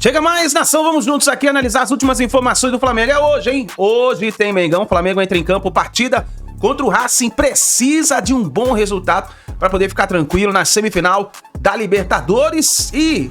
Chega mais, nação, vamos juntos aqui analisar as últimas informações do Flamengo. É hoje, hein? Hoje tem Mengão, Flamengo entra em campo, partida contra o Racing, precisa de um bom resultado para poder ficar tranquilo na semifinal da Libertadores e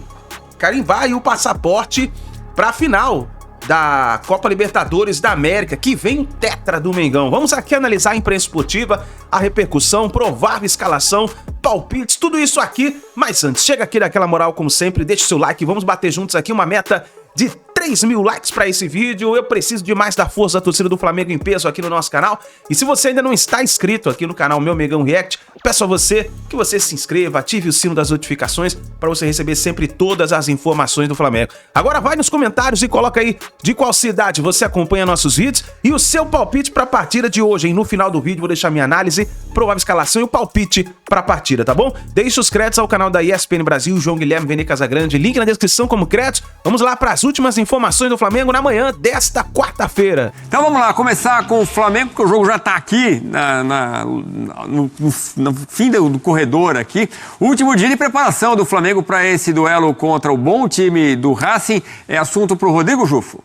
carimbar aí o passaporte para a final da Copa Libertadores da América, que vem tetra do Mengão. Vamos aqui analisar a imprensa esportiva, a repercussão, provável escalação, palpites, tudo isso aqui. Mas antes, chega aqui daquela moral como sempre, deixa o seu like, vamos bater juntos aqui uma meta de 3.000 likes para esse vídeo. Eu preciso de mais da força da torcida do Flamengo em peso aqui no nosso canal. E se você ainda não está inscrito aqui no canal Meu Mengão React, peço a você que você se inscreva, ative o sino das notificações para você receber sempre todas as informações do Flamengo. Agora vai nos comentários e coloca aí de qual cidade você acompanha nossos vídeos e o seu palpite para a partida de hoje, hein? No final do vídeo vou deixar minha análise, provável escalação e o palpite para a partida, tá bom? Deixe os créditos ao canal da ESPN Brasil, João Guilherme Vene Casagrande, link na descrição como créditos. Vamos lá para as últimas informações do Flamengo na manhã desta quarta-feira. Então vamos lá, começar com o Flamengo, porque o jogo já tá aqui no fim do corredor aqui. O último dia de preparação do Flamengo para esse duelo contra o bom time do Racing é assunto para o Rodrigo Jufo.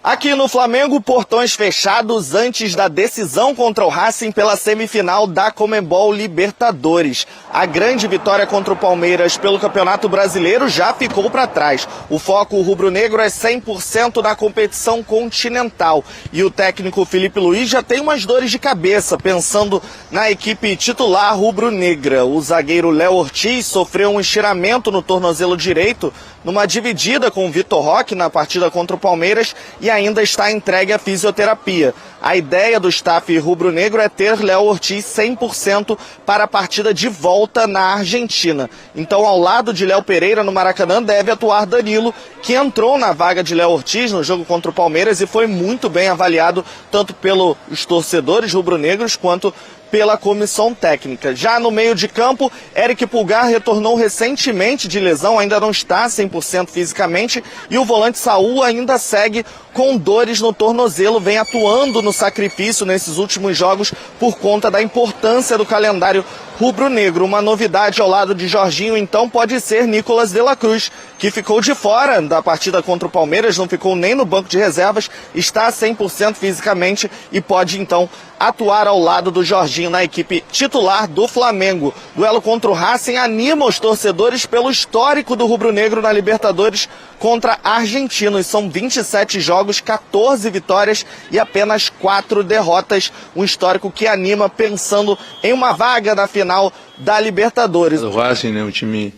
Aqui no Flamengo, portões fechados antes da decisão contra o Racing pela semifinal da Conmebol Libertadores. A grande vitória contra o Palmeiras pelo Campeonato Brasileiro já ficou para trás. O foco rubro-negro é 100% na competição continental. E o técnico Felipe Luiz já tem umas dores de cabeça pensando na equipe titular rubro-negra. O zagueiro Léo Ortiz sofreu um estiramento no tornozelo direito numa dividida com o Vitor Roque na partida contra o Palmeiras e ainda está entregue à fisioterapia. A ideia do staff rubro-negro é ter Léo Ortiz 100% para a partida de volta na Argentina. Então, ao lado de Léo Pereira no Maracanã, deve atuar Danilo, que entrou na vaga de Léo Ortiz no jogo contra o Palmeiras e foi muito bem avaliado tanto pelos torcedores rubro-negros quanto pela comissão técnica. Já no meio de campo, Eric Pulgar retornou recentemente de lesão, ainda não está 100% fisicamente, e o volante Saúl ainda segue com dores no tornozelo, vem atuando no sacrifício nesses últimos jogos por conta da importância do calendário rubro-negro. Uma novidade ao lado de Jorginho, então, pode ser Nicolas de la Cruz, que ficou de fora da partida contra o Palmeiras, não ficou nem no banco de reservas, está 100% fisicamente e pode, então, atuar ao lado do Jorginho na equipe titular do Flamengo. Duelo contra o Racing anima os torcedores pelo histórico do rubro-negro na Libertadores contra argentinos. São 27 jogos, 14 vitórias e apenas 4 derrotas. Um histórico que anima pensando em uma vaga na final da Libertadores. O Racing é um time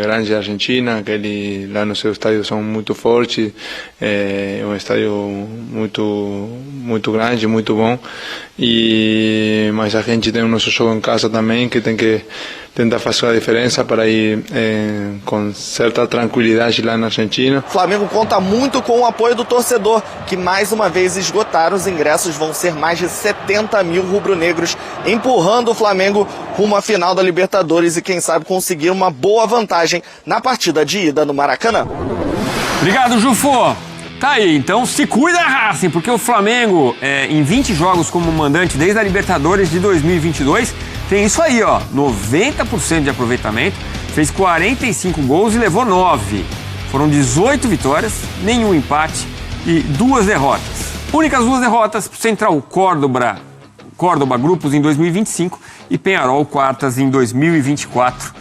grande da Argentina, que ele lá no seu estádio são muito fortes, é um estádio muito grande, muito bom, mas a gente tem o nosso jogo em casa também, que tem que tentar fazer a diferença para ir com certa tranquilidade lá na Argentina. O Flamengo conta muito com o apoio do torcedor, que mais uma vez esgotaram os ingressos. Vão ser mais de 70 mil rubro-negros empurrando o Flamengo rumo à final da Libertadores e quem sabe conseguir uma boa vantagem na partida de ida no Maracanã. Obrigado, Jufo. Tá aí, então se cuida, Racing, porque o Flamengo, em 20 jogos como mandante desde a Libertadores de 2022, tem isso aí, ó, 90% de aproveitamento, fez 45 gols e levou 9. Foram 18 vitórias, nenhum empate e 2 derrotas. Únicas 2 derrotas pro Central Córdoba Grupos em 2025 e Peñarol quartas em 2024.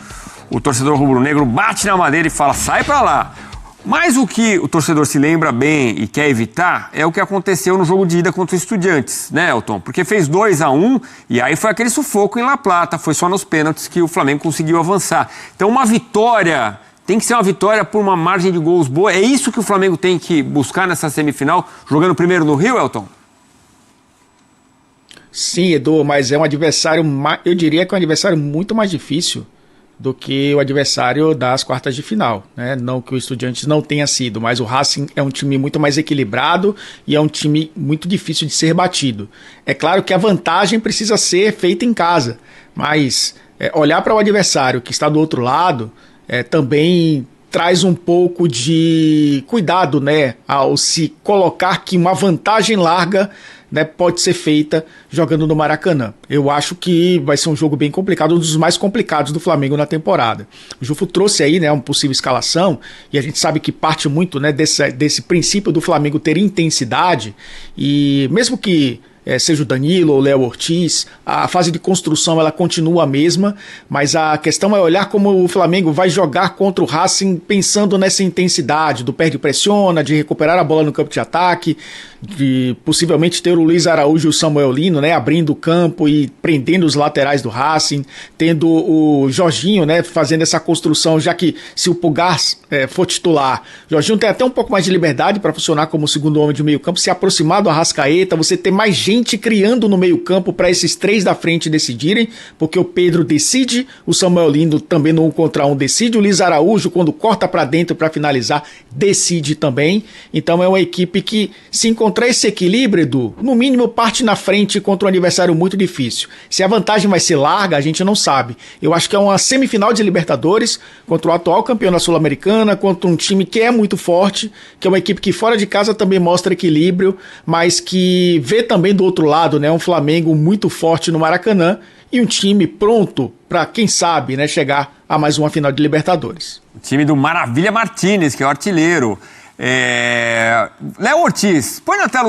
O torcedor rubro-negro bate na madeira e fala, sai pra lá. Mas o que o torcedor se lembra bem e quer evitar é o que aconteceu no jogo de ida contra o Estudiantes, né, Elton? Porque fez 2-1 e aí foi aquele sufoco em La Plata, foi só nos pênaltis que o Flamengo conseguiu avançar. Então uma vitória, tem que ser uma vitória por uma margem de gols boa, é isso que o Flamengo tem que buscar nessa semifinal, jogando primeiro no Rio, Elton? Sim, Edu, mas é um adversário, eu diria que é um adversário muito mais difícil do que o adversário das quartas de final, né? Não que o Estudiantes não tenha sido, mas o Racing é um time muito mais equilibrado e é um time muito difícil de ser batido. É claro que a vantagem precisa ser feita em casa, mas olhar para o adversário que está do outro lado também traz um pouco de cuidado, né? Ao se colocar que uma vantagem larga né, pode ser feita jogando no Maracanã. Eu acho que vai ser um jogo bem complicado, um dos mais complicados do Flamengo na temporada. O Jufo trouxe aí, né, uma possível escalação, e a gente sabe que parte muito, né, desse princípio do Flamengo ter intensidade, e mesmo que seja o Danilo ou o Léo Ortiz, a fase de construção ela continua a mesma, mas a questão é olhar como o Flamengo vai jogar contra o Racing pensando nessa intensidade, do perde-pressiona, de recuperar a bola no campo de ataque, de possivelmente ter o Luiz Araújo e o Samuel Lino, né, abrindo o campo e prendendo os laterais do Racing, tendo o Jorginho, né, fazendo essa construção, já que se o Pulgar for titular, o Jorginho tem até um pouco mais de liberdade para funcionar como segundo homem de meio campo, se aproximar do Arrascaeta, você ter mais gente criando no meio campo para esses três da frente decidirem, porque o Pedro decide, o Samuel Lino também no 1 contra 1 decide, o Luiz Araújo quando corta para dentro para finalizar decide também. Então é uma equipe que, se encontrar esse equilíbrio, Edu, no mínimo parte na frente contra um adversário muito difícil. Se a vantagem vai ser larga, a gente não sabe. Eu acho que é uma semifinal de Libertadores contra o atual campeão da Sul-Americana, contra um time que é muito forte, que é uma equipe que fora de casa também mostra equilíbrio, mas que vê também do outro lado, né, um Flamengo muito forte no Maracanã e um time pronto para, quem sabe, né, chegar a mais uma final de Libertadores. O time do Maravilha Martínez, que é o artilheiro. Léo Ortiz, põe na tela,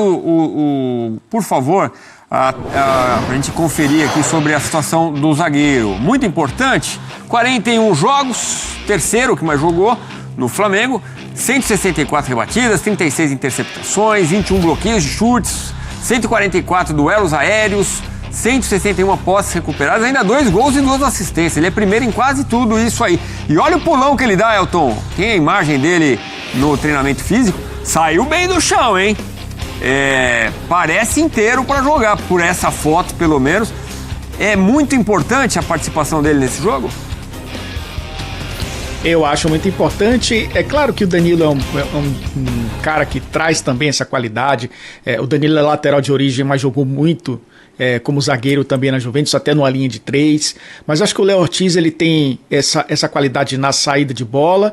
por favor, para a gente conferir aqui sobre a situação do zagueiro. Muito importante, 41 jogos, terceiro que mais jogou no Flamengo, 164 rebatidas, 36 interceptações, 21 bloqueios de chutes, 144 duelos aéreos, 161 posses recuperadas, ainda 2 gols e 2 assistências. Ele é primeiro em quase tudo isso aí. E olha o pulão que ele dá, Elton. Tem a imagem dele no treinamento físico. Saiu bem do chão, hein? Parece inteiro para jogar, por essa foto pelo menos. É muito importante a participação dele nesse jogo? Eu acho muito importante. É claro que o Danilo é um cara que traz também essa qualidade. O Danilo é lateral de origem, mas jogou muito como zagueiro também na Juventus, até numa linha de 3. Mas acho que o Léo Ortiz ele tem essa qualidade na saída de bola,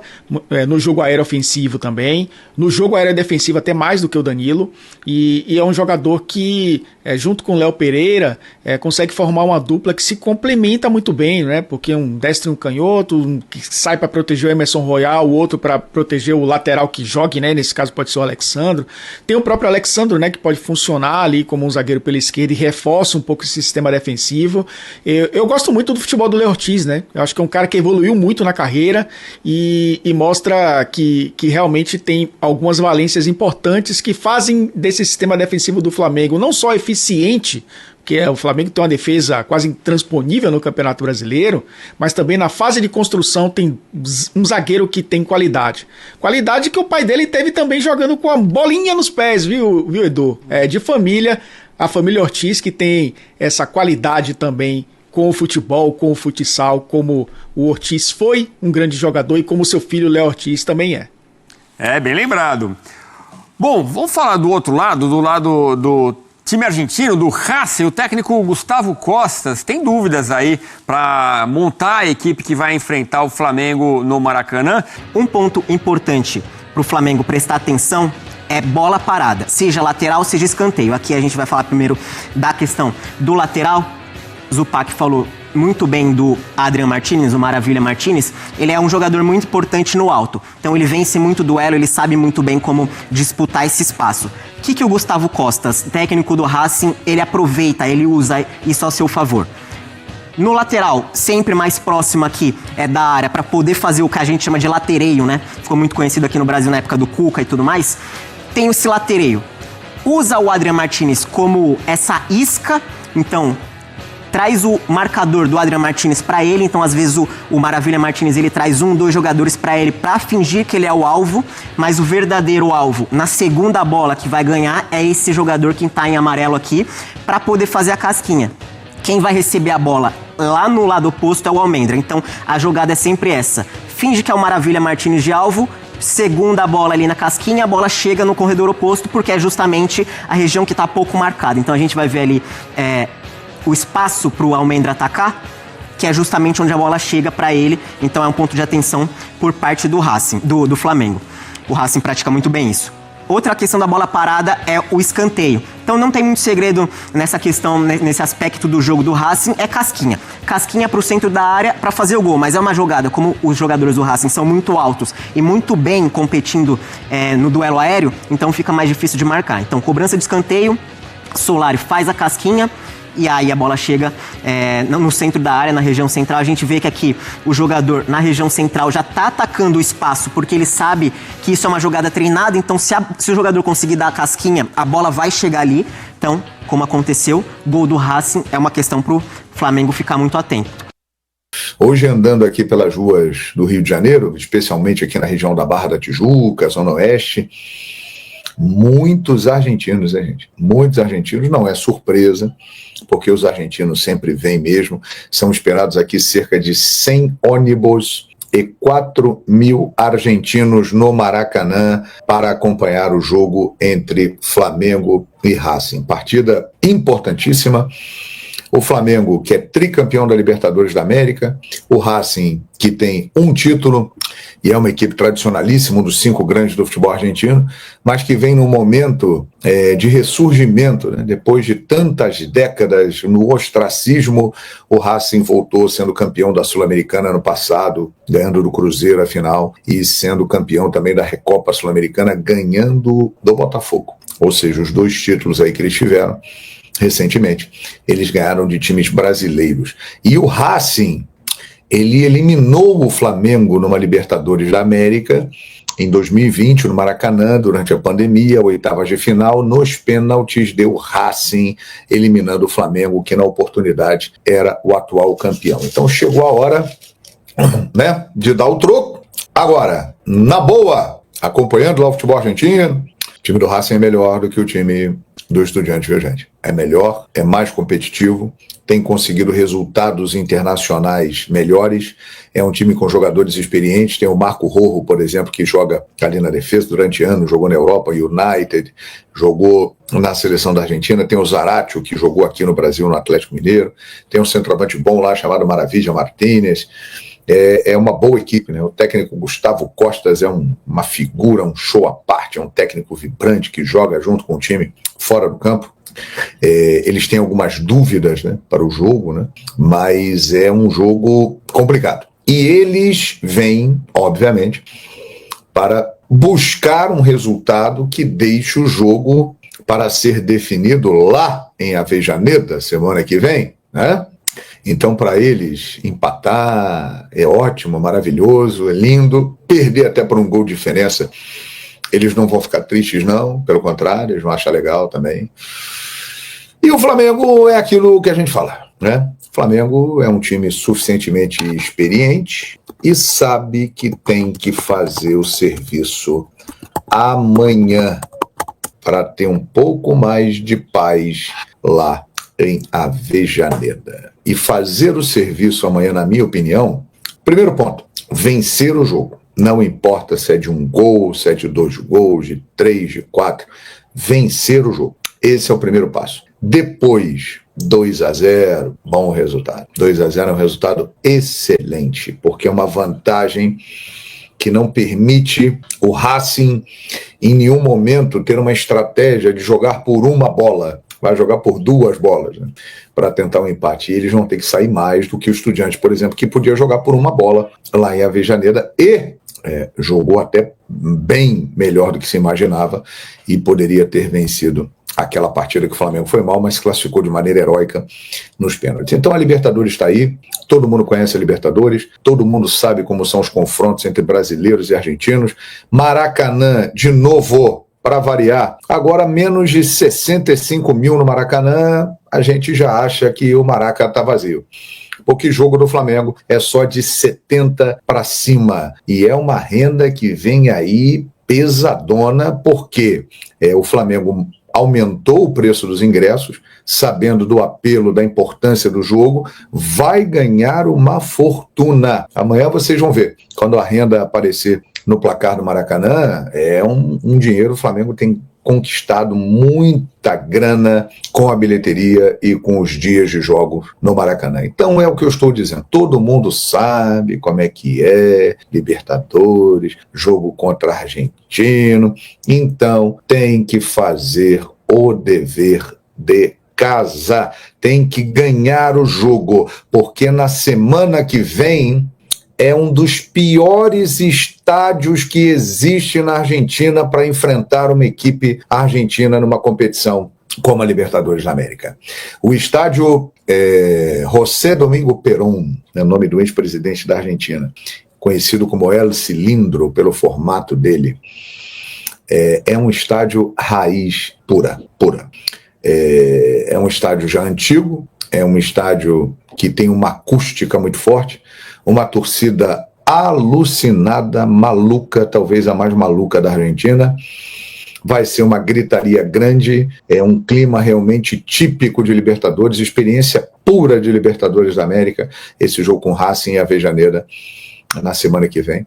no jogo aéreo ofensivo também, no jogo aéreo defensivo até mais do que o Danilo. E é um jogador que, junto com o Léo Pereira, consegue formar uma dupla que se complementa muito bem, né? Porque um destro e um canhoto, um que sai para proteger o Emerson Royal, o outro para proteger o lateral que jogue, né? Nesse caso pode ser o Alexandro. Tem o próprio Alexandro, né? Que pode funcionar ali como um zagueiro pela esquerda e reforça um pouco esse sistema defensivo. Eu gosto muito do futebol do Léo Ortiz, né? Eu acho que é um cara que evoluiu muito na carreira e mostra que realmente tem algumas valências importantes que fazem desse sistema defensivo do Flamengo não só eficiente, que o Flamengo tem uma defesa quase intransponível no Campeonato Brasileiro, mas também na fase de construção tem um zagueiro que tem qualidade. Qualidade que o pai dele teve também jogando com a bolinha nos pés, viu Edu? De família, a família Ortiz que tem essa qualidade também com o futebol, com o futsal, como o Ortiz foi um grande jogador e como seu filho Léo Ortiz também é. Bem lembrado. Bom, vamos falar do outro lado, do lado do time argentino, do Racing. O técnico Gustavo Costas tem dúvidas aí para montar a equipe que vai enfrentar o Flamengo no Maracanã. Um ponto importante para o Flamengo prestar atenção é bola parada, seja lateral, seja escanteio. Aqui a gente vai falar primeiro da questão do lateral. Zupac falou muito bem do Adrian Martínez, o Maravilha Martínez. Ele é um jogador muito importante no alto, então ele vence muito duelo, ele sabe muito bem como disputar esse espaço. O que o Gustavo Costas, técnico do Racing, ele aproveita, ele usa isso ao seu favor? No lateral, sempre mais próximo aqui da área, para poder fazer o que a gente chama de latereio, né? Ficou muito conhecido aqui no Brasil na época do Cuca e tudo mais. Tem esse latereio. Usa o Adrian Martínez como essa isca, então traz o marcador do Adrian Martínez para ele, então às vezes o Maravilha Martínez ele traz 1, 2 jogadores para ele para fingir que ele é o alvo, mas o verdadeiro alvo na segunda bola que vai ganhar é esse jogador que tá em amarelo aqui para poder fazer a casquinha. Quem vai receber a bola lá no lado oposto é o Almendra, então a jogada é sempre essa. Finge que é o Maravilha Martínez de alvo, segunda bola ali na casquinha, a bola chega no corredor oposto porque é justamente a região que tá pouco marcada. Então a gente vai ver ali o espaço para o Almendra atacar, que é justamente onde a bola chega para ele, então é um ponto de atenção por parte do Racing, do Flamengo. O Racing pratica muito bem isso. Outra questão da bola parada é o escanteio. Então não tem muito segredo nessa questão, nesse aspecto do jogo do Racing, é casquinha. Casquinha pro centro da área para fazer o gol, mas é uma jogada, como os jogadores do Racing são muito altos e muito bem competindo no duelo aéreo, então fica mais difícil de marcar. Então cobrança de escanteio, Solari faz a casquinha, e aí a bola chega no centro da área, na região central. A gente vê que aqui o jogador na região central já está atacando o espaço, porque ele sabe que isso é uma jogada treinada, então se o jogador conseguir dar a casquinha, a bola vai chegar ali. Então, como aconteceu, gol do Racing é uma questão para o Flamengo ficar muito atento. Hoje, andando aqui pelas ruas do Rio de Janeiro, especialmente aqui na região da Barra da Tijuca, Zona Oeste, muitos argentinos, né, gente? Muitos argentinos, não é surpresa, porque os argentinos sempre vêm mesmo. São esperados aqui cerca de 100 ônibus e 4 mil argentinos no Maracanã para acompanhar o jogo entre Flamengo e Racing. Partida importantíssima. O Flamengo, que é tricampeão da Libertadores da América, o Racing, que tem um título e é uma equipe tradicionalíssima, um dos 5 grandes do futebol argentino, mas que vem num momento de ressurgimento, né? Depois de tantas décadas no ostracismo, o Racing voltou sendo campeão da Sul-Americana ano passado, ganhando do Cruzeiro a final, e sendo campeão também da Recopa Sul-Americana, ganhando do Botafogo. Ou seja, os 2 títulos aí que eles tiveram recentemente, eles ganharam de times brasileiros. E o Racing, ele eliminou o Flamengo numa Libertadores da América em 2020, no Maracanã, durante a pandemia, 8ª de final, nos pênaltis deu Racing, eliminando o Flamengo, que na oportunidade era o atual campeão. Então chegou a hora, né, de dar o troco. Agora, na boa, acompanhando lá o futebol argentino, o time do Racing é melhor do que o time do Estudiantes, viu, gente? É melhor, é mais competitivo, tem conseguido resultados internacionais melhores, é um time com jogadores experientes, tem o Marco Rojo, por exemplo, que joga ali na defesa durante anos, jogou na Europa, United, jogou na seleção da Argentina, tem o Zaratio, que jogou aqui no Brasil, no Atlético Mineiro, tem um centroavante bom lá chamado Maravilha Martínez. É uma boa equipe, né? O técnico Gustavo Costas é uma figura, um show à parte, é um técnico vibrante que joga junto com o time fora do campo. Eles têm algumas dúvidas, né, para o jogo, né? Mas é um jogo complicado. E eles vêm, obviamente, para buscar um resultado que deixe o jogo para ser definido lá em Avejaneda, semana que vem, né? Então, para eles, empatar é ótimo, maravilhoso, é lindo. Perder até por um gol de diferença, eles não vão ficar tristes, não. Pelo contrário, eles vão achar legal também. E o Flamengo é aquilo que a gente fala, né? O Flamengo é um time suficientemente experiente e sabe que tem que fazer o serviço amanhã para ter um pouco mais de paz lá em Avejaneda. E fazer o serviço amanhã, na minha opinião, primeiro ponto, vencer o jogo. Não importa se é de 1 gol, se é de 2 gols, de 3, de 4. Vencer o jogo. Esse é o primeiro passo. Depois, 2-0, bom resultado. 2-0 é um resultado excelente, porque é uma vantagem que não permite o Racing, em nenhum momento, ter uma estratégia de jogar por uma bola. Vai jogar por 2 bolas, né, para tentar um empate. E eles vão ter que sair mais do que o Estudiantes, por exemplo, que podia jogar por 1 bola lá em Avejaneda e jogou até bem melhor do que se imaginava e poderia ter vencido aquela partida que o Flamengo foi mal, mas se classificou de maneira heróica nos pênaltis. Então a Libertadores está aí, todo mundo conhece a Libertadores, todo mundo sabe como são os confrontos entre brasileiros e argentinos. Maracanã, de novo, para variar, agora menos de 65 mil no Maracanã, a gente já acha que o Maraca está vazio. Porque jogo do Flamengo é só de 70 para cima. E é uma renda que vem aí pesadona, porque o Flamengo aumentou o preço dos ingressos, sabendo do apelo, da importância do jogo, vai ganhar uma fortuna. Amanhã vocês vão ver, quando a renda aparecer no placar do Maracanã, é um dinheiro, o Flamengo tem conquistado muita grana com a bilheteria e com os dias de jogos no Maracanã. Então é o que eu estou dizendo, todo mundo sabe como é que é Libertadores, jogo contra argentino, então tem que fazer o dever de casa, tem que ganhar o jogo, porque na semana que vem é um dos piores estádios que existe na Argentina para enfrentar uma equipe argentina numa competição como a Libertadores da América. O estádio José Domingo Perón, é o nome do ex-presidente da Argentina, conhecido como El Cilindro pelo formato dele, é um estádio raiz pura. É um estádio já antigo, é um estádio que tem uma acústica muito forte, uma torcida alucinada, maluca, talvez a mais maluca da Argentina. Vai ser uma gritaria grande, é um clima realmente típico de Libertadores, experiência pura de Libertadores da América, esse jogo com Racing e Avejaneira na semana que vem.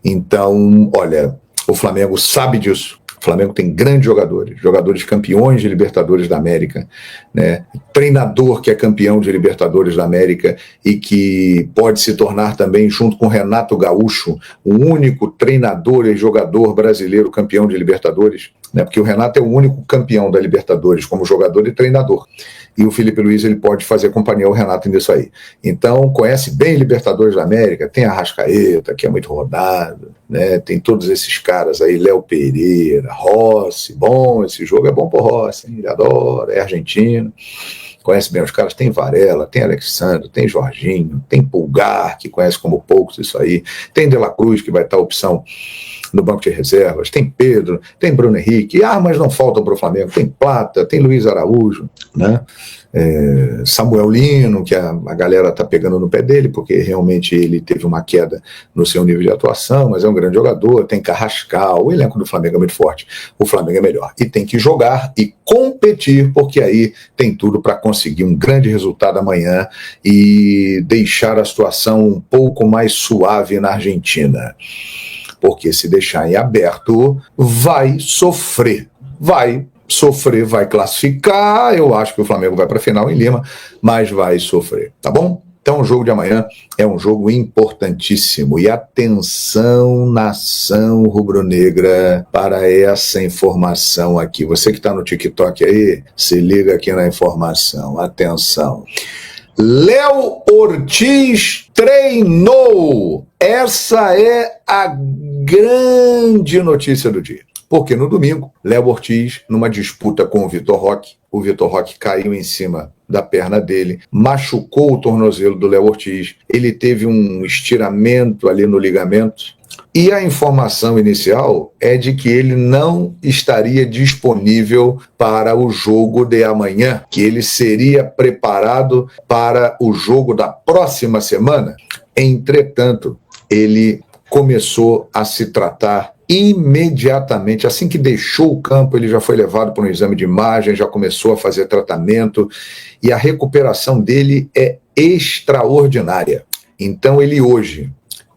Então, olha, o Flamengo sabe disso. O Flamengo tem grandes jogadores campeões de Libertadores da América, né? Treinador que é campeão de Libertadores da América e que pode se tornar também, junto com Renato Gaúcho, o único treinador e jogador brasileiro campeão de Libertadores, né? Porque o Renato é o único campeão da Libertadores como jogador e treinador. E o Felipe Luiz ele pode fazer companhia ao Renato nisso aí. Então, conhece bem Libertadores da América, tem a Arrascaeta, que é muito rodado, né? Tem todos esses caras aí, Léo Pereira, Rossi, bom, esse jogo é bom pro Rossi, hein? Ele adora, é argentino, conhece bem os caras, tem Varela, tem Alexandre, tem Jorginho, tem Pulgar, que conhece como poucos isso aí, tem De La Cruz, que vai estar opção no banco de reservas, tem Pedro, tem Bruno Henrique, armas não faltam para o Flamengo, tem Plata, tem Luiz Araújo, né? Samuel Lino, que a galera está pegando no pé dele, porque realmente ele teve uma queda no seu nível de atuação, mas é um grande jogador, tem Carrascal, o elenco do Flamengo é muito forte, o Flamengo é melhor, e tem que jogar e competir, porque aí tem tudo para conseguir um grande resultado amanhã e deixar a situação um pouco mais suave na Argentina. Porque se deixar em aberto, vai sofrer, vai classificar. Eu acho que o Flamengo vai para a final em Lima, mas vai sofrer, tá bom? Então o jogo de amanhã é um jogo importantíssimo. E atenção, nação rubro-negra, para essa informação aqui. Você que está no TikTok aí, se liga aqui na informação. Atenção. Léo Ortiz treinou. Essa é a grande notícia do dia. Porque no domingo, Léo Ortiz, numa disputa com o Vitor Roque caiu em cima da perna dele, machucou o tornozelo do Léo Ortiz, ele teve um estiramento ali no ligamento, e a informação inicial é de que ele não estaria disponível para o jogo de amanhã, que ele seria preparado para o jogo da próxima semana. Entretanto, ele começou a se tratar imediatamente. Assim que deixou o campo, ele já foi levado para um exame de imagem, já começou a fazer tratamento, e a recuperação dele é extraordinária. Então ele hoje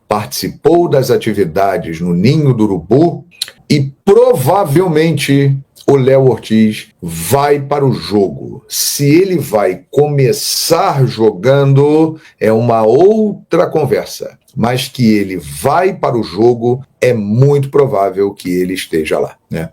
participou das atividades no Ninho do Urubu e provavelmente o Léo Ortiz vai para o jogo. Se ele vai começar jogando, é uma outra conversa. Mas que ele vai para o jogo, é muito provável que ele esteja lá, né?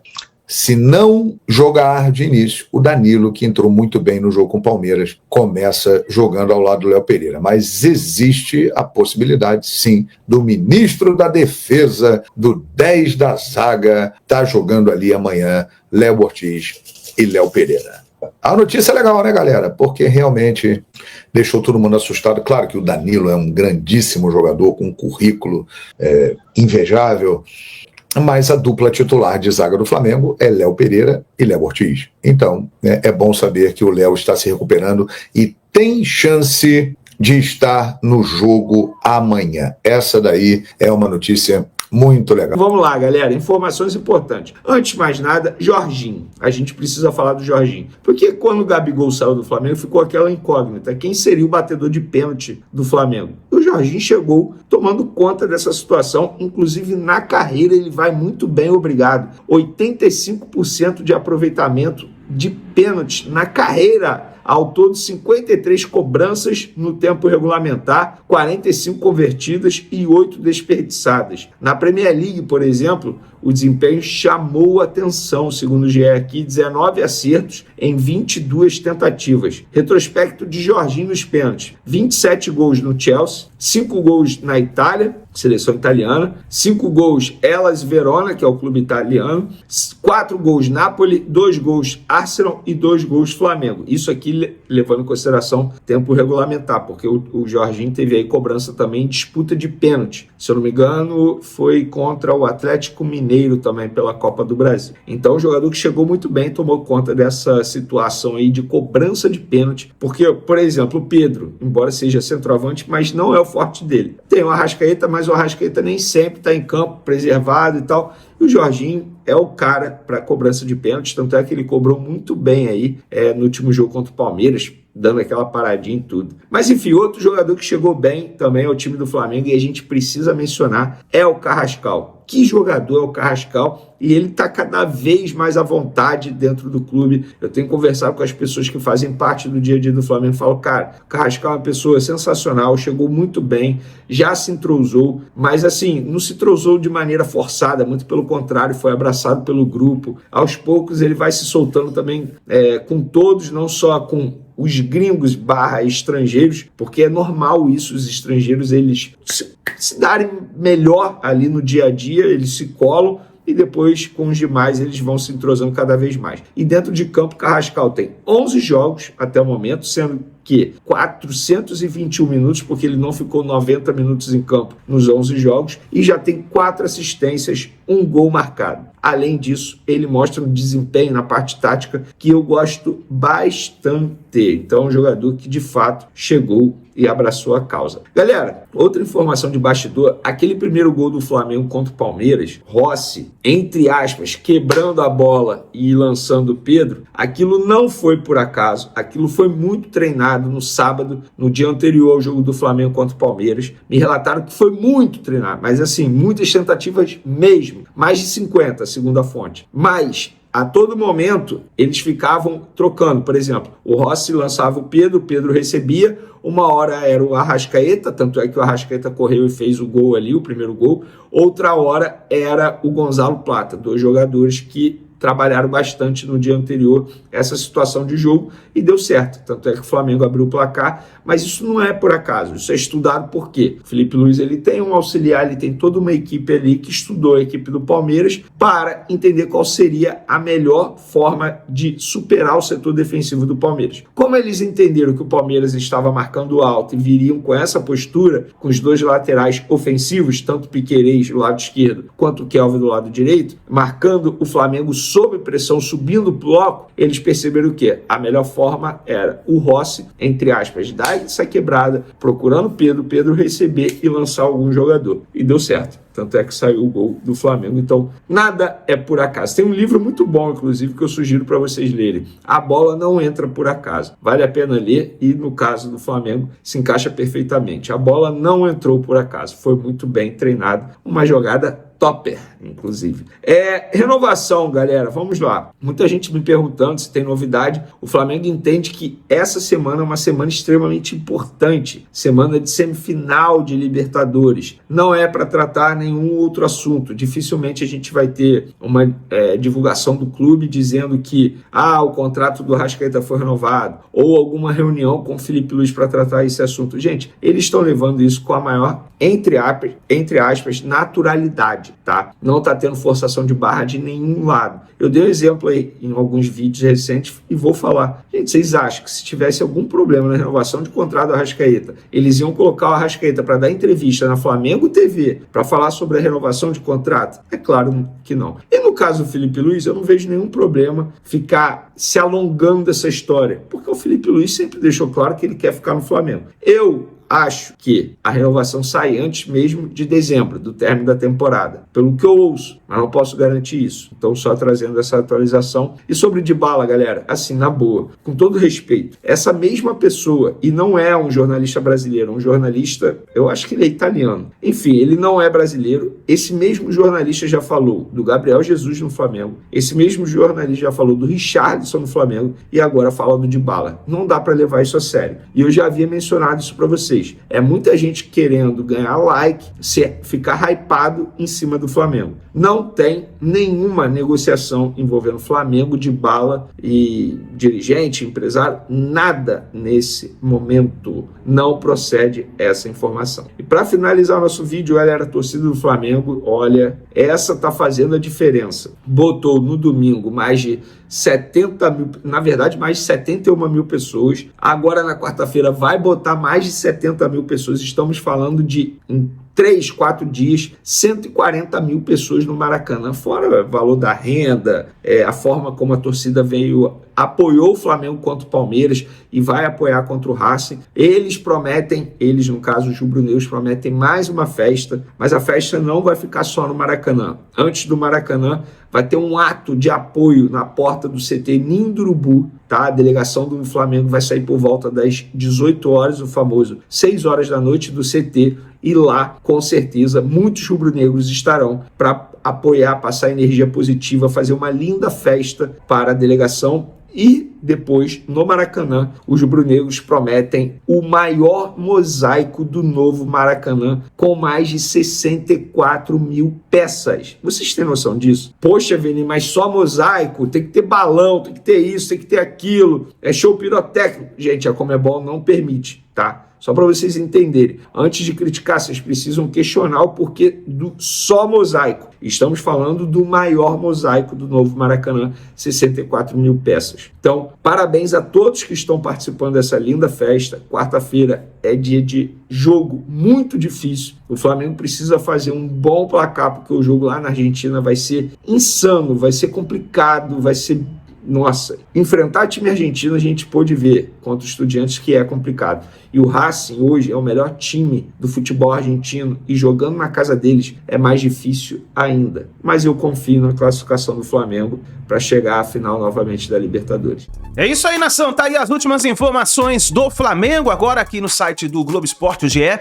Se não jogar de início, o Danilo, que entrou muito bem no jogo com o Palmeiras, começa jogando ao lado do Léo Pereira. Mas existe a possibilidade, sim, do ministro da Defesa, do 10 da zaga, tá jogando ali amanhã, Léo Ortiz e Léo Pereira. A notícia é legal, né, galera? Porque realmente deixou todo mundo assustado. Claro que o Danilo é um grandíssimo jogador, com um currículo invejável, mas a dupla titular de zaga do Flamengo é Léo Pereira e Léo Ortiz. Então, é bom saber que o Léo está se recuperando e tem chance de estar no jogo amanhã. Essa daí é uma notícia muito legal. Vamos lá, galera. Informações importantes. Antes de mais nada, Jorginho. A gente precisa falar do Jorginho. Porque quando o Gabigol saiu do Flamengo, ficou aquela incógnita. Quem seria o batedor de pênalti do Flamengo? O Jorginho chegou tomando conta dessa situação. Inclusive, na carreira, ele vai muito bem, obrigado. 85% de aproveitamento de pênalti na carreira. Ao todo, 53 cobranças no tempo regulamentar, 45 convertidas e 8 desperdiçadas. Na Premier League, por exemplo, o desempenho chamou atenção, segundo o GE aqui, 19 acertos em 22 tentativas. Retrospecto de Jorginho nos pênaltis: 27 gols no Chelsea, 5 gols na Itália, seleção italiana, 5 gols Hellas Verona, que é o clube italiano, 4 gols Napoli, 2 gols Arsenal e 2 gols Flamengo. Isso aqui levando em consideração tempo regulamentar, porque o Jorginho teve aí cobrança também em disputa de pênalti. Se eu não me engano, foi contra o Atlético Mineiro também pela Copa do Brasil. Então, o jogador que chegou muito bem, tomou conta dessa situação aí de cobrança de pênalti, porque, por exemplo, o Pedro, embora seja centroavante, mas não é o forte dele. Tem o Arrascaeta, mas o Arrascaeta nem sempre está em campo, preservado e tal. E o Jorginho é o cara para cobrança de pênalti, tanto é que ele cobrou muito bem aí no último jogo contra o Palmeiras, dando aquela paradinha em tudo. Mas enfim, outro jogador que chegou bem também ao time do Flamengo e a gente precisa mencionar é o Carrascal. Que jogador é o Carrascal? E ele está cada vez mais à vontade dentro do clube. Eu tenho conversado com as pessoas que fazem parte do dia a dia do Flamengo e falo, cara, o Carrascal é uma pessoa sensacional, chegou muito bem, já se entrosou, mas assim, não se entrosou de maneira forçada, muito pelo contrário, foi abraçado pelo grupo. Aos poucos ele vai se soltando também com todos, não só com os gringos / estrangeiros, porque é normal isso, os estrangeiros eles se darem melhor ali no dia a dia, eles se colam e depois com os demais eles vão se entrosando cada vez mais. E dentro de campo, Carrascal tem 11 jogos até o momento, sendo que 421 minutos, porque ele não ficou 90 minutos em campo nos 11 jogos, e já tem 4 assistências, 1 gol marcado. Além disso, ele mostra um desempenho na parte tática que eu gosto bastante. Então, é um jogador que de fato chegou e abraçou a causa. Galera, outra informação de bastidor, aquele primeiro gol do Flamengo contra o Palmeiras, Rossi, entre aspas, quebrando a bola e lançando o Pedro, aquilo não foi por acaso, aquilo foi muito treinado no sábado, no dia anterior ao jogo do Flamengo contra o Palmeiras. Me relataram que foi muito treinado, mas assim, muitas tentativas mesmo, mais de 50, segundo a fonte. Mas a todo momento, eles ficavam trocando. Por exemplo, o Rossi lançava o Pedro recebia, uma hora era o Arrascaeta, tanto é que o Arrascaeta correu e fez o gol ali, o primeiro gol. Outra hora era o Gonzalo Plata, 2 jogadores que trabalharam bastante no dia anterior essa situação de jogo e deu certo. Tanto é que o Flamengo abriu o placar, mas isso não é por acaso, isso é estudado por quê? O Felipe Luiz ele tem um auxiliar, ele tem toda uma equipe ali que estudou a equipe do Palmeiras para entender qual seria a melhor forma de superar o setor defensivo do Palmeiras. Como eles entenderam que o Palmeiras estava marcando alto e viriam com essa postura, com os 2 laterais ofensivos, tanto o Piquerez do lado esquerdo quanto o Kelvin do lado direito, marcando o Flamengo sob pressão, subindo o bloco, eles perceberam o quê? A melhor forma era o Rossi, entre aspas, dar essa quebrada, procurando Pedro receber e lançar algum jogador. E deu certo. Tanto é que saiu o gol do Flamengo. Então, nada é por acaso. Tem um livro muito bom, inclusive, que eu sugiro para vocês lerem. A bola não entra por acaso. Vale a pena ler e, no caso do Flamengo, se encaixa perfeitamente. A bola não entrou por acaso. Foi muito bem treinado. Uma jogada topper, inclusive. Renovação, galera, vamos lá. Muita gente me perguntando se tem novidade. O Flamengo entende que essa semana é uma semana extremamente importante. Semana de semifinal de Libertadores. Não é para tratar nenhum outro assunto. Dificilmente a gente vai ter uma divulgação do clube dizendo que o contrato do Arrascaeta foi renovado ou alguma reunião com o Felipe Luiz para tratar esse assunto. Gente, eles estão levando isso com a maior, entre aspas, naturalidade. Tá? Não está tendo forçação de barra de nenhum lado. Eu dei um exemplo aí em alguns vídeos recentes e vou falar. Gente, vocês acham que se tivesse algum problema na renovação de contrato do Arrascaeta, eles iam colocar o Arrascaeta para dar entrevista na Flamengo TV para falar sobre a renovação de contrato? É claro que não. E no caso do Felipe Luiz, eu não vejo nenhum problema ficar se alongando essa história, porque o Felipe Luiz sempre deixou claro que ele quer ficar no Flamengo. Eu Acho que a renovação sai antes mesmo de dezembro, do término da temporada, pelo que eu ouço, mas não posso garantir isso. Então, só trazendo essa atualização. E sobre Dybala, galera, assim, na boa, com todo respeito, essa mesma pessoa, e não é um jornalista brasileiro, é um jornalista, eu acho que ele é italiano. Enfim, ele não é brasileiro. Esse mesmo jornalista já falou do Gabriel Jesus no Flamengo, esse mesmo jornalista já falou do Richarlison no Flamengo e agora fala do Dybala. Não dá para levar isso a sério. E eu já havia mencionado isso para vocês. É muita gente querendo ganhar like, ficar hypado em cima do Flamengo. Não tem nenhuma negociação envolvendo Flamengo, Dybala e dirigente, empresário, nada nesse momento. Não procede essa informação. E para finalizar o nosso vídeo, galera, a torcida do Flamengo, olha, essa tá fazendo a diferença. Botou no domingo mais de 70 mil, na verdade mais de 71 mil pessoas. Agora na quarta-feira vai botar mais de 70 mil pessoas. Estamos falando de, em 3, 4 dias, 140 mil pessoas no Maracanã. Fora o valor da renda, a forma como a torcida apoiou o Flamengo contra o Palmeiras e vai apoiar contra o Racing. Eles no caso os rubro-negros, prometem mais uma festa, mas a festa não vai ficar só no Maracanã. Antes do Maracanã, vai ter um ato de apoio na porta do CT Ninho do Urubu, tá? A delegação do Flamengo vai sair por volta das 18 horas, o famoso 6 horas da noite do CT, e lá, com certeza, muitos rubro-negros estarão para apoiar, passar energia positiva, fazer uma linda festa para a delegação. E depois, no Maracanã, os rubro-negros prometem o maior mosaico do novo Maracanã, com mais de 64 mil peças. Vocês têm noção disso? Poxa, Vini, mas só mosaico? Tem que ter balão, tem que ter isso, tem que ter aquilo. É show pirotécnico. Gente, a Conmebol não permite, tá? Só para vocês entenderem, antes de criticar, vocês precisam questionar o porquê do só mosaico. Estamos falando do maior mosaico do novo Maracanã, 64 mil peças. Então, parabéns a todos que estão participando dessa linda festa. Quarta-feira é dia de jogo muito difícil. O Flamengo precisa fazer um bom placar, porque o jogo lá na Argentina vai ser insano, vai ser complicado, vai ser... Nossa, enfrentar time argentino a gente pôde ver contra os Estudiantes que é complicado. E o Racing hoje é o melhor time do futebol argentino e jogando na casa deles é mais difícil ainda. Mas eu confio na classificação do Flamengo para chegar à final novamente da Libertadores. É isso aí, nação. Tá aí as últimas informações do Flamengo. Agora aqui no site do Globo Esporte, o GE,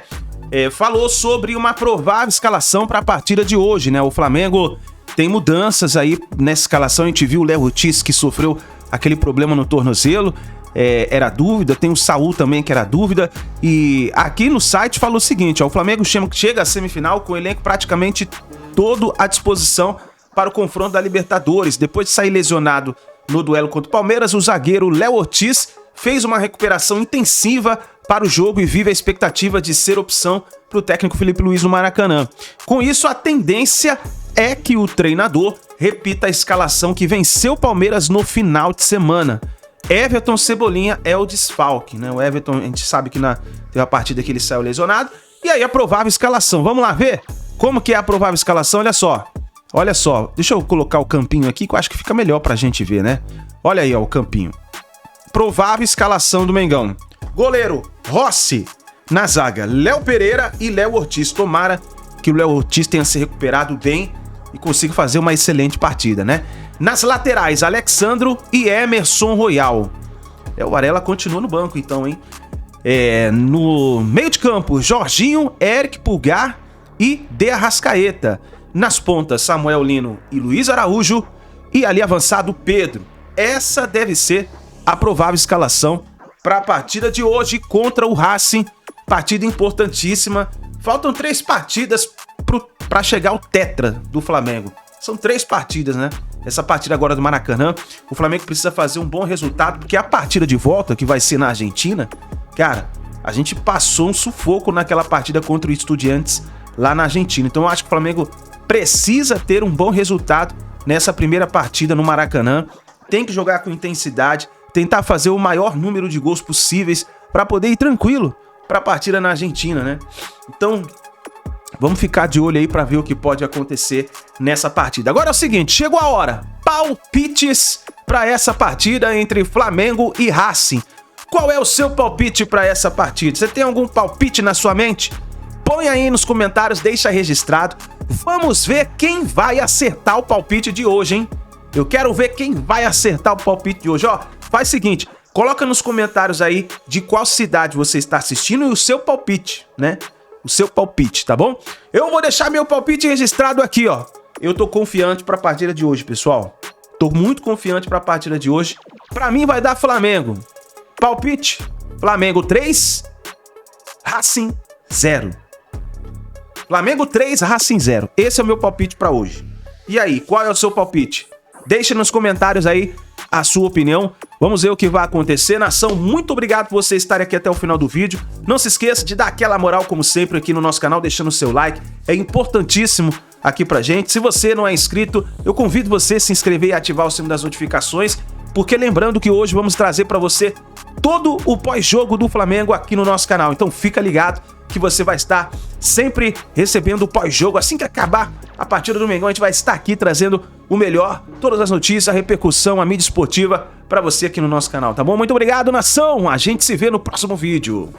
falou sobre uma provável escalação para a partida de hoje, né? O Flamengo tem mudanças aí nessa escalação. A gente viu o Léo Ortiz, que sofreu aquele problema no tornozelo, era dúvida. Tem o Saul também, que era dúvida. E aqui no site falou o seguinte, ó, o Flamengo chega à semifinal com o elenco praticamente todo à disposição para o confronto da Libertadores. Depois de sair lesionado no duelo contra o Palmeiras, o zagueiro Léo Ortiz fez uma recuperação intensiva para o jogo e vive a expectativa de ser opção para o técnico Felipe Luiz no Maracanã. Com isso, a tendência é que o treinador repita a escalação que venceu o Palmeiras no final de semana. Everton Cebolinha é o desfalque, né? O Everton, a gente sabe que teve a partida que ele saiu lesionado. E aí a provável escalação, vamos lá ver como que é a provável escalação. Olha só, deixa eu colocar o campinho aqui que eu acho que fica melhor pra gente ver, né? Olha aí, ó, o campinho. Provável escalação do Mengão. Goleiro, Rossi. Na zaga, Léo Pereira e Léo Ortiz. Tomara que o Léo Ortiz tenha se recuperado bem e consiga fazer uma excelente partida, né? Nas laterais, Alexandro e Emerson Royal. O Varela continua no banco, então, hein? No meio de campo, Jorginho, Eric Pulgar e De Arrascaeta. Nas pontas, Samuel Lino e Luiz Araújo. E ali avançado, Pedro. Essa deve ser a provável escalação para a partida de hoje contra o Racing. Partida importantíssima. Faltam 3 partidas para chegar ao tetra do Flamengo. São 3 partidas, né? Essa partida agora do Maracanã, o Flamengo precisa fazer um bom resultado, porque a partida de volta, que vai ser na Argentina, cara, a gente passou um sufoco naquela partida contra o Estudiantes lá na Argentina. Então eu acho que o Flamengo precisa ter um bom resultado nessa primeira partida no Maracanã. Tem que jogar com intensidade, tentar fazer o maior número de gols possíveis para poder ir tranquilo para a partida na Argentina, né? Então, vamos ficar de olho aí para ver o que pode acontecer nessa partida. Agora é o seguinte, chegou a hora. Palpites para essa partida entre Flamengo e Racing. Qual é o seu palpite para essa partida? Você tem algum palpite na sua mente? Põe aí nos comentários, deixa registrado. Vamos ver quem vai acertar o palpite de hoje, hein? Eu quero ver quem vai acertar o palpite de hoje. Ó, faz o seguinte, coloca nos comentários aí de qual cidade você está assistindo e o seu palpite, né? O seu palpite, tá bom? Eu vou deixar meu palpite registrado aqui, ó. Eu tô confiante pra partida de hoje, pessoal. Tô muito confiante pra partida de hoje. Pra mim vai dar Flamengo. Palpite, Flamengo 3, Racing 0. Flamengo 3, Racing 0. Esse é o meu palpite pra hoje. E aí, qual é o seu palpite? Deixa nos comentários aí a sua opinião. Vamos ver o que vai acontecer. Nação, muito obrigado por você estar aqui até o final do vídeo. Não se esqueça de dar aquela moral, como sempre, aqui no nosso canal, deixando o seu like. É importantíssimo aqui pra gente. Se você não é inscrito, eu convido você a se inscrever e ativar o sino das notificações, porque lembrando que hoje vamos trazer pra você todo o pós-jogo do Flamengo aqui no nosso canal. Então fica ligado que você vai estar sempre recebendo o pós-jogo. Assim que acabar a partida do Mengão, a gente vai estar aqui trazendo o melhor, todas as notícias, a repercussão, a mídia esportiva pra você aqui no nosso canal, tá bom? Muito obrigado, nação! A gente se vê no próximo vídeo.